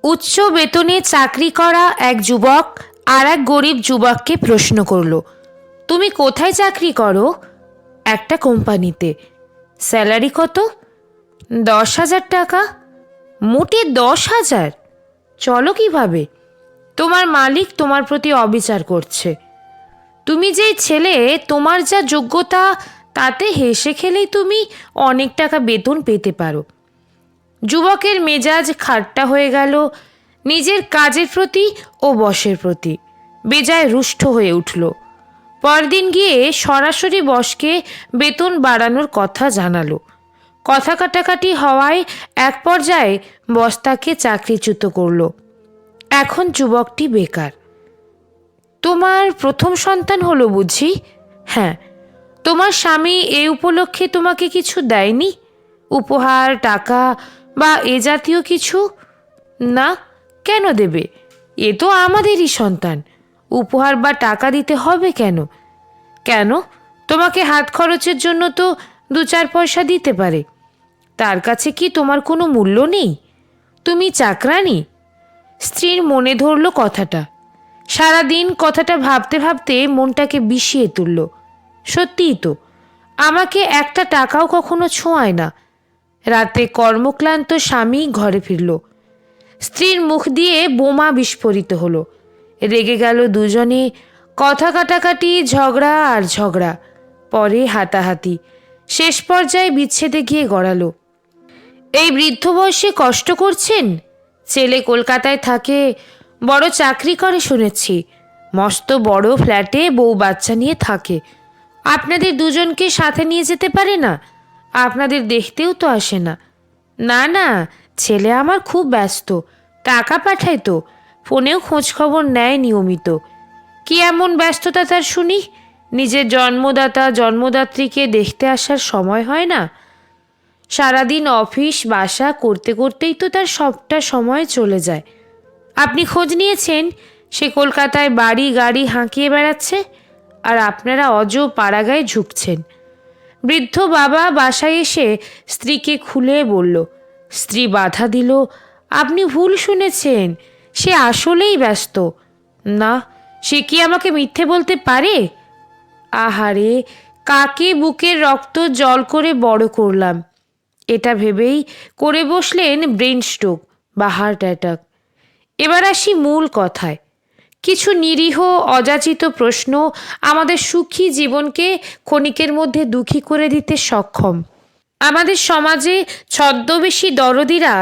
উচ্চ বেতনে চাকরি করা এক যুবক আর এক গরিব যুবককে প্রশ্ন করল, তুমি কোথায় চাকরি করো? একটা কোম্পানিতে। স্যালারি কত? 10,000 টাকা। মোটে 10,000? চলো কিভাবে? তোমার মালিক তোমার প্রতি অবিচার করছে। তুমি যেই ছেলে, তোমার যা যোগ্যতা তাতে হেসে খেলেই তুমি অনেক টাকা বেতন পেতে পারো। যুবকের মেজাজ খাট্টা হয়ে গেল, নিজের কাজের প্রতি ও বসের প্রতি বেজায় রুষ্ট হয়ে উঠল। পরদিন গিয়ে সরাসরি বসকে বেতন বাড়ানোর কথা জানালো। কথা কাটাকাটি হওয়ায় এক পর্যায়ে বস তাকে চাকরিচ্যুত করল। এখন যুবকটি বেকার। তোমার প্রথম সন্তান হলো বুঝি? হ্যাঁ। তোমার স্বামী এই উপলক্ষে তোমাকে কিছু দেয়নি? উপহার, টাকা বা এ জাতীয় কিছু? না। কেন দেবে? এ তো আমাদেরই সন্তান। উপহার বা টাকা দিতে হবে কেন? কেন? তোমাকে হাত খরচের জন্য তো 2-4 পয়সা দিতে পারে। তার কাছে কি তোমার কোনো মূল্য নেই? তুমি চাকরানি? স্ত্রীর মনে ধরল কথাটা। সারাদিন কথাটা ভাবতে ভাবতে মনটাকে বিষিয়ে তুলল। সত্যিই তো, আমাকে একটা টাকাও কখনো ছোঁয়ায় না। রাতে কর্মক্লান্ত স্বামী ঘরে ফিরল। স্ত্রীর মুখ দিয়ে বোমা বিস্ফোরিত হলো। রেগে গেল দুজনে। কথা কাটাকাটি, ঝগড়া আর ঝগড়া, পরে হাতাহাতি, শেষ পর্যায়ে বিচ্ছেদে গিয়ে গড়ালো। এই বৃদ্ধ বয়সে কষ্ট করছেন? ছেলে কলকাতায় থাকে, বড় চাকরি করে শুনেছি। মস্ত বড় ফ্ল্যাটে বউ বাচ্চা নিয়ে থাকে। আপনাদের দুজনকে সাথে নিয়ে যেতে পারে না? আপনাদের দেখতেও তো আসে না। না না, ছেলে আমার খুব ব্যস্ত, টাকা পাঠায় তো, ফোনেও খোঁজখবর নেয় নিয়মিত। কি এমন ব্যস্ততা তার শুনি? নিজের জন্মদাতা জন্মদাত্রীকে দেখতে আসার সময় হয় না? সারাদিন অফিস বাসা করতে করতেই তো তার সবটা সময় চলে যায়। আপনি খোঁজ নিয়েছেন সে কলকাতায় বাড়ি গাড়ি হাঁকিয়ে বেড়াচ্ছে, আর আপনারা অজ পাড়াগায় ঝুঁকছেন। বৃদ্ধ বাবা বাসায় এসে স্ত্রীকে খুলে বলল। স্ত্রী বাধা দিল, আপনি ভুল শুনেছেন, সে আসলেই ব্যস্ত। না, সে কি আমাকে মিথ্যে বলতে পারে? আহারে, কাকে বুকের রক্ত জল করে বড় করলাম, এটা ভেবেই করে বসলেন ব্রেন স্ট্রোক বা হার্ট অ্যাটাক। এবার আসি মূল কথায়। কিছু নিরীহ অযাচিত প্রশ্ন আমাদের সুখী জীবনকে ক্ষণিকের মধ্যে দুঃখী করে দিতে সক্ষম। আমাদের সমাজে ছদ্মবেশী দরদিরা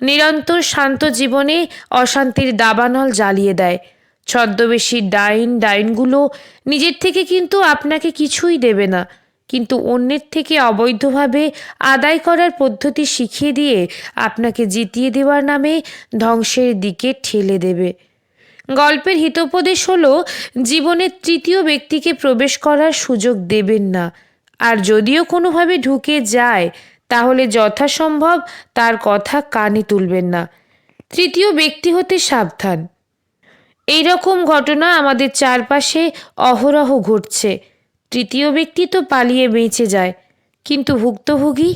নিরন্তর শান্ত জীবনে অশান্তির দাবানল জ্বালিয়ে দেয়। ছদ্মবেশী ডাইনগুলো নিজের থেকে কিন্তু আপনাকে কিছুই দেবে না, কিন্তু অন্যের থেকে অবৈধভাবে আদায় করার পদ্ধতি শিখিয়ে দিয়ে আপনাকে জিতিয়ে দেওয়ার নামে ধ্বংসের দিকে ঠেলে দেবে। গল্পের হিতোপদেশ হলো, জীবনের তৃতীয় ব্যক্তিকে প্রবেশ করার সুযোগ দেবেন না, আর যদিও কোনোভাবে ঢুকে যায় তাহলে যথাসম্ভব তার কথা কানে তুলবেন না। তৃতীয় ব্যক্তি হতে সাবধান। এই রকম ঘটনা আমাদের চারপাশে অহরহ ঘটছে। তৃতীয় ব্যক্তি তো পালিয়ে বেঁচে যায়, কিন্তু ভুক্তভোগী